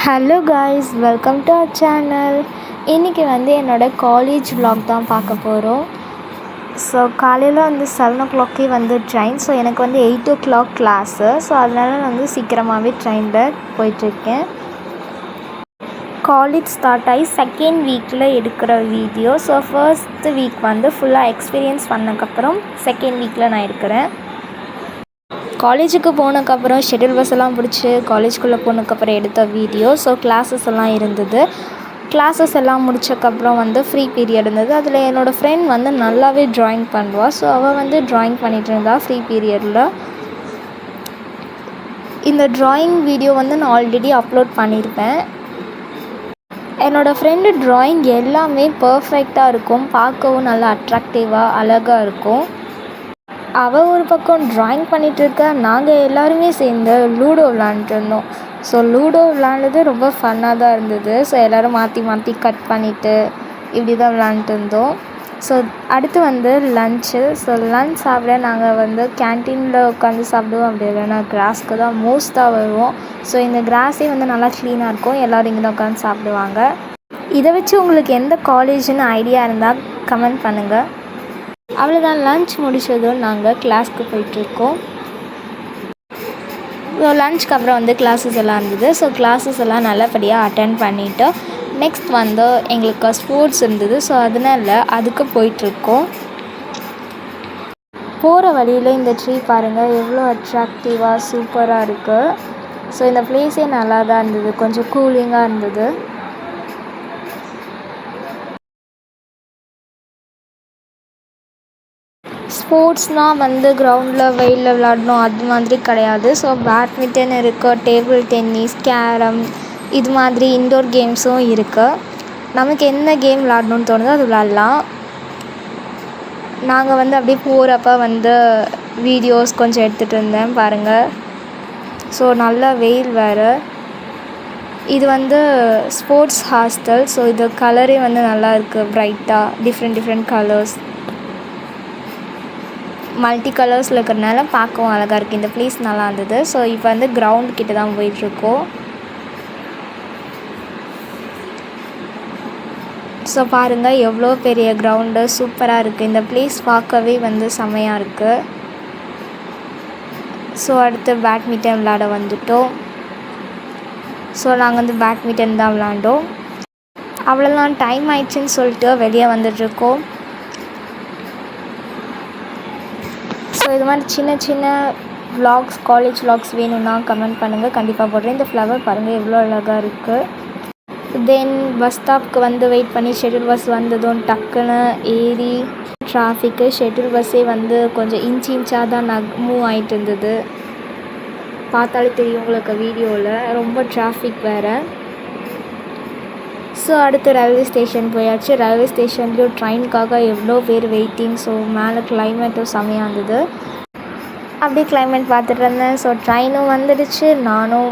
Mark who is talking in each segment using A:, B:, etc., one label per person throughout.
A: Hello guys, welcome to our channel. இன்றைக்கி என்னோடய college vlog தான் பார்க்க போகிறோம். ஸோ காலையில் 7 o'clock வந்து ட்ரெயின். ஸோ எனக்கு 8 o'clock கிளாஸு. ஸோ அதனால் சீக்கிரமாகவே ட்ரெயினில் போயிட்டுருக்கேன். காலேஜ் ஸ்டார்ட் ஆகி செகண்ட் வீக்கில் எடுக்கிற வீடியோ. ஸோ ஃபர்ஸ்ட் வீக் ஃபுல்லாக எக்ஸ்பீரியன்ஸ் பண்ணக்கப்புறம் செகண்ட் வீக்கில் நான் எடுக்கிறேன். காலேஜுக்கு போனதுக்கப்புறம் ஷெட்யூல் பஸ் எல்லாம் பிடிச்சி காலேஜ்குள்ளே போனதுக்கப்புறம் எடுத்த வீடியோ. ஸோ கிளாஸஸ் எல்லாம் இருந்தது. கிளாஸஸ் எல்லாம் முடித்தக்கப்புறம் ஃப்ரீ பீரியட் இருந்தது. அதில் என்னோடய ஃப்ரெண்ட் நல்லாவே ட்ராயிங் பண்ணுவாள். ஸோ அவள் ட்ராயிங் பண்ணிகிட்டு இருந்தாள் ஃப்ரீ பீரியடில். இந்த ட்ராயிங் வீடியோ நான் ஆல்ரெடி அப்லோட் பண்ணியிருப்பேன். என்னோடய ஃப்ரெண்டு ட்ராயிங் எல்லாமே பர்ஃபெக்டாக இருக்கும். பார்க்கவும் நல்லா அட்ராக்டிவாக அழகாக இருக்கும். அவள் ஒரு பக்கம் ட்ராயிங் பண்ணிகிட்ருக்க, நாங்கள் எல்லாருமே சேர்ந்து லூடோ விளாண்டுருந்தோம். ஸோ லூடோ விளாண்டது ரொம்ப ஃபன்னாக தான் இருந்தது. ஸோ எல்லோரும் மாற்றி மாற்றி கட் பண்ணிவிட்டு இப்படி தான் விளாண்டுருந்தோம். ஸோ அடுத்து லன்ச்சு. ஸோ லன்ச் சாப்பிட நாங்கள் கேன்டீனில் உட்காந்து சாப்பிடுவோம். அப்படி இல்லைன்னா கிராஸ்க்கு தான் மோஸ்ட்டாக வருவோம். ஸோ இந்த கிராஸே நல்லா க்ளீனாக இருக்கும். எல்லோரும் இங்கே தான் உட்காந்து சாப்பிடுவாங்க. இதை வச்சு உங்களுக்கு எந்த காலேஜுன்னு ஐடியா இருந்தால் கமெண்ட் பண்ணுங்கள். அவ்வளோதான், லன்ச் முடித்ததும் நாங்கள் கிளாஸ்க்கு போயிட்டுருக்கோம். ஸோ லன்ச்சுக்கு அப்புறம் கிளாஸஸ் எல்லாம் இருந்தது. ஸோ கிளாஸஸ் எல்லாம் நல்லபடியாக அட்டெண்ட் பண்ணிவிட்டு நெக்ஸ்ட் எங்களுக்கு ஸ்போர்ட்ஸ் இருந்தது. ஸோ அதனால் அதுக்கு போயிட்டுருக்கோம். போகிற வழியில் இந்த ட்ரீ பாருங்கள், எவ்வளோ அட்ராக்டிவாக சூப்பராக இருக்குது. ஸோ இந்த ப்ளேஸே நல்லா தான் இருந்தது, கொஞ்சம் கூலிங்காக இருந்தது. ஸ்போர்ட்ஸ்னால் கிரவுண்டில் வெயிலில் விளாடணும் அது மாதிரி கிடையாது. ஸோ பேட்மிட்டன் இருக்குது, டேபிள் டென்னிஸ், கேரம், இது மாதிரி இன்டோர் கேம்ஸும் இருக்குது. நமக்கு என்ன கேம் விளாடணுன்னு தோணுதோ அது விளாட்லாம். நாங்கள் அப்படியே போகிறப்ப வீடியோஸ் கொஞ்சம் எடுத்துகிட்டு இருந்தேன் பாருங்கள். ஸோ நல்லா வெயில் வேறு. இது ஸ்போர்ட்ஸ் ஹாஸ்டல். ஸோ இது கலரே நல்லா இருக்குது, ப்ரைட்டாக டிஃப்ரெண்ட் கலர்ஸ், மல்டி கலர்ஸில் இருக்கிறதுனால பார்க்கவும் அழகாக இருக்குது. இந்த ப்ளேஸ் நல்லா இருந்தது. ஸோ இப்போ கிரவுண்ட் கிட்ட தான் போயிட்டுருக்கோம். ஸோ பாருங்கள் எவ்வளோ பெரிய கிரவுண்டு, சூப்பராக இருக்குது. இந்த ப்ளேஸ் பார்க்கவே செமையாக இருக்குது. ஸோ அடுத்து பேட்மிட்டன் விளாட வந்துட்டோம். ஸோ நாங்கள் பேட்மிட்டன் தான் விளாண்டோம். அவ்வளோதான், டைம் ஆயிடுச்சுன்னு சொல்லிட்டு வெளியே வந்துட்டுருக்கோம். ஸோ இது மாதிரி சின்ன சின்ன vlogs, காலேஜ் vlogs வேணும்னா கமெண்ட் பண்ணுங்கள், கண்டிப்பாக போடுறேன். இந்த ஃப்ளவர் பாருங்கள் எவ்வளோ அழகாக இருக்குது. தென் பஸ் ஸ்டாப்க்கு வெயிட் பண்ணி ஷெட்யூல் பஸ் வந்ததும் டக்குன்னு ஏறி டிராஃபிக்கு ஷெட்யூல் பஸ்ஸே கொஞ்சம் இன்ச்சாக தான் மூவ் ஆகிட்டு இருந்தது. பார்த்தாலே தெரியும் உங்களுக்கு வீடியோவில், ரொம்ப டிராஃபிக் வேறு. ஸோ அடுத்து ரயில்வே ஸ்டேஷன் போயாச்சு. ரயில்வே ஸ்டேஷன்லேயும் ட்ரெயினுக்காக எவ்வளோ பேர் வெயிட்டிங். ஸோ மேலே கிளைமேட்டும் செமையாக இருந்தது. அப்படியே கிளைமேட் பார்த்துட்டு இருந்தேன். ஸோ ட்ரெயினும் வந்துடுச்சு, நானும்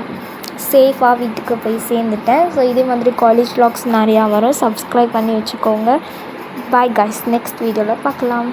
A: சேஃபாக வீட்டுக்கு போய் சேர்ந்துட்டேன். ஸோ இதே மாதிரி காலேஜ் vlogs நிறையா வரும், சப்ஸ்கிரைப் பண்ணி வச்சுக்கோங்க. பாய் காய்ஸ், நெக்ஸ்ட் வீடியோவில் பார்க்கலாம்.